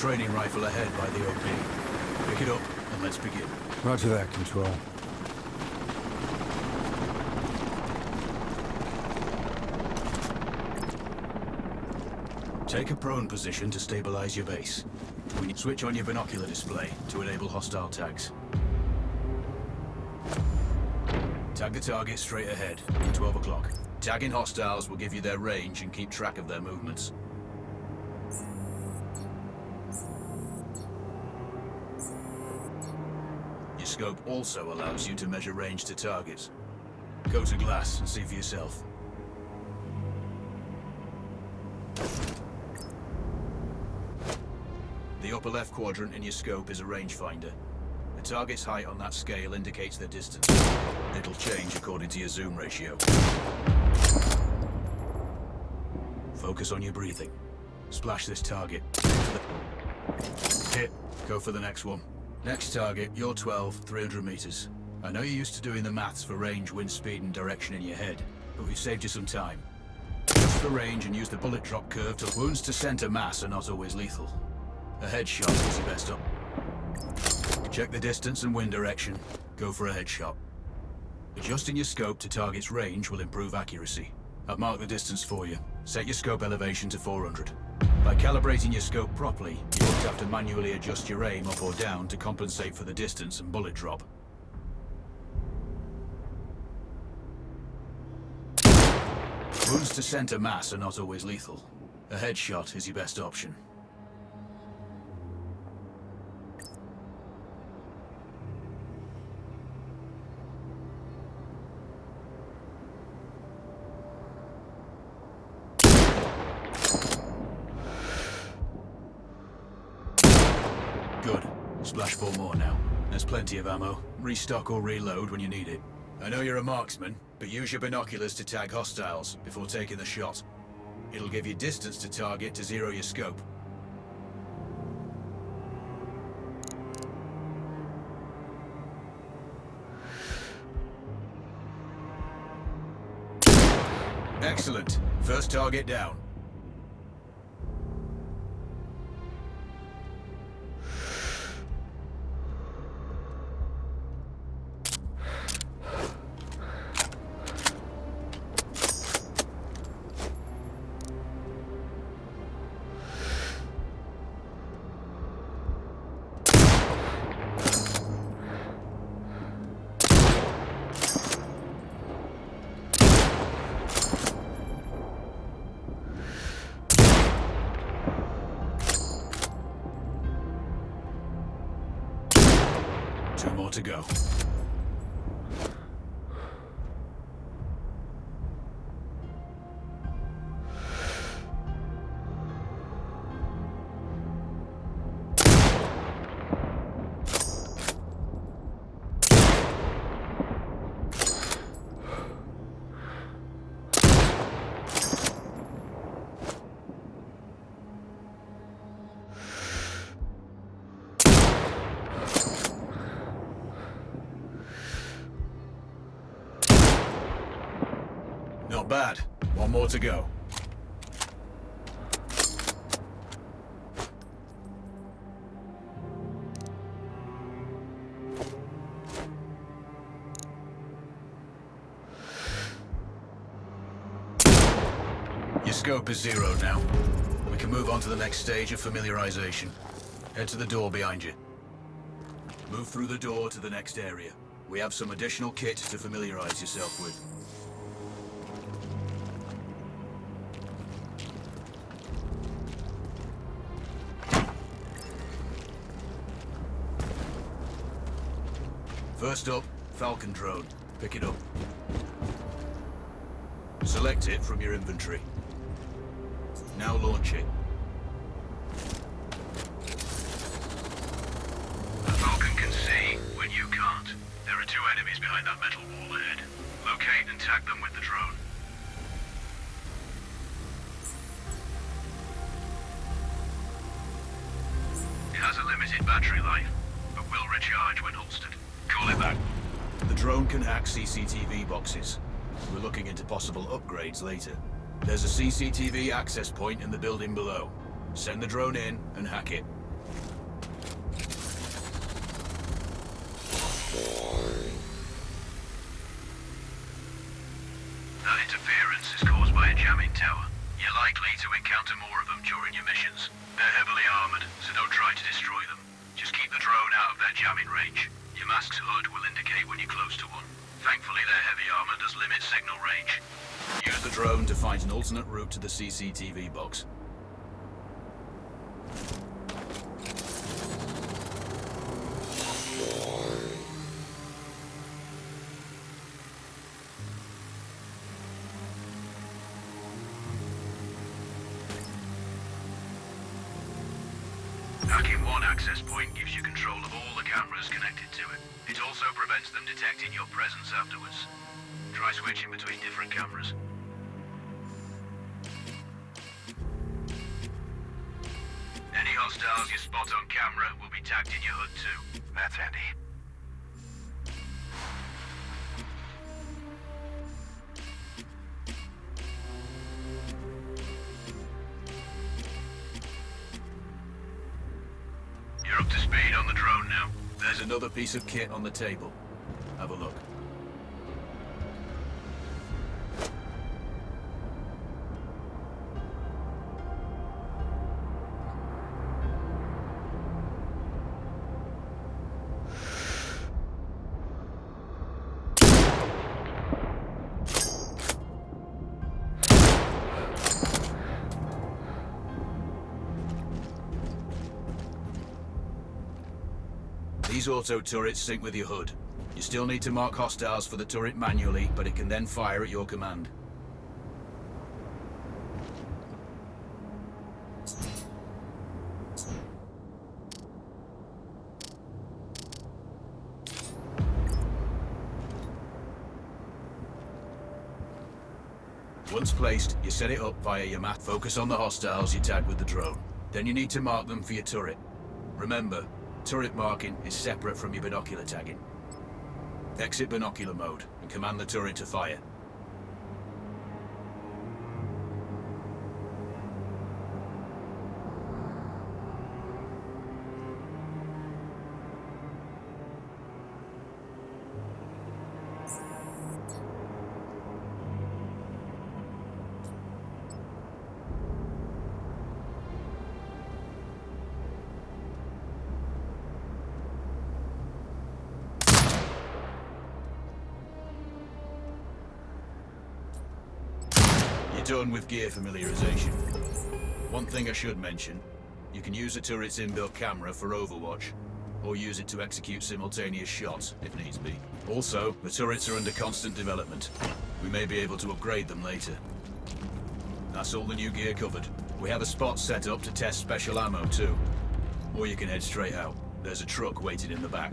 training rifle ahead by the OP. Pick it up and let's begin. Roger that, Control. Take a prone position to stabilize your base. We need to switch on your binocular display to enable hostile tags. Tag the target straight ahead, 12 o'clock. Tagging hostiles will give you their range and keep track of their movements. Your scope also allows you to measure range to targets. Go to glass and see for yourself. The upper left quadrant in your scope is a rangefinder. The target's height on that scale indicates their distance. It'll change according to your zoom ratio. Focus on your breathing. Splash this target. Hit. Go for the next one. Next target, you're 12, 300 meters. I know you're used to doing the maths for range, wind speed, and direction in your head, but we've saved you some time. Adjust the range and use the bullet drop curve to... Wounds to center mass are not always lethal. A headshot is your best op. Check the distance and wind direction. Go for a headshot. Adjusting your scope to target's range will improve accuracy. I've marked the distance for you. Set your scope elevation to 400. By calibrating your scope properly, you won't have to manually adjust your aim up or down to compensate for the distance and bullet drop. Wounds to center mass are not always lethal. A headshot is your best option. Good. Splash 4 more now. There's plenty of ammo. Restock or reload when you need it. I know you're a marksman, but use your binoculars to tag hostiles before taking the shot. It'll give you distance to target to zero your scope. Excellent. First target down. Two more to go. Not bad. One more to go. Your scope is zeroed now. We can move on to the next stage of familiarization. Head to the door behind you. Move through the door to the next area. We have some additional kit to familiarize yourself with. First up, Falcon drone. Pick it up. Select it from your inventory. Now launch it. The Falcon can see when you can't. There are two enemies behind that metal wall ahead. Locate and tag them with the drone. It has a limited battery life, but will recharge when holstered. Call it back. The drone can hack CCTV boxes. We're looking into possible upgrades later. There's a CCTV access point in the building below. Send the drone in and hack it. positions. They're heavily armored, so don't try to destroy them. Just keep the drone out of their jamming range. Your mask's HUD will indicate when you're close to one. Thankfully, their heavy armor does limit signal range. Use the drone to find an alternate route to the CCTV box. Hacking one access point gives you control of all the cameras connected to it. It also prevents them detecting your presence afterwards. Try switching between different cameras. Any hostiles you spot on camera will be tagged in your HUD too. That's handy. You're up to speed on the drone now. There's another piece of kit on the table. Have a look. These auto turrets sync with your HUD. You still need to mark hostiles for the turret manually, but it can then fire at your command. Once placed, you set it up via your map. Focus on the hostiles you tag with the drone. Then you need to mark them for your turret. Remember, turret marking is separate from your binocular tagging. Exit binocular mode and command the turret to fire. Done with gear familiarization. One thing I should mention, you can use the turret's inbuilt camera for overwatch, or use it to execute simultaneous shots, if needs be. Also, the turrets are under constant development. We may be able to upgrade them later. That's all the new gear covered. We have a spot set up to test special ammo too. Or you can head straight out. There's a truck waiting in the back.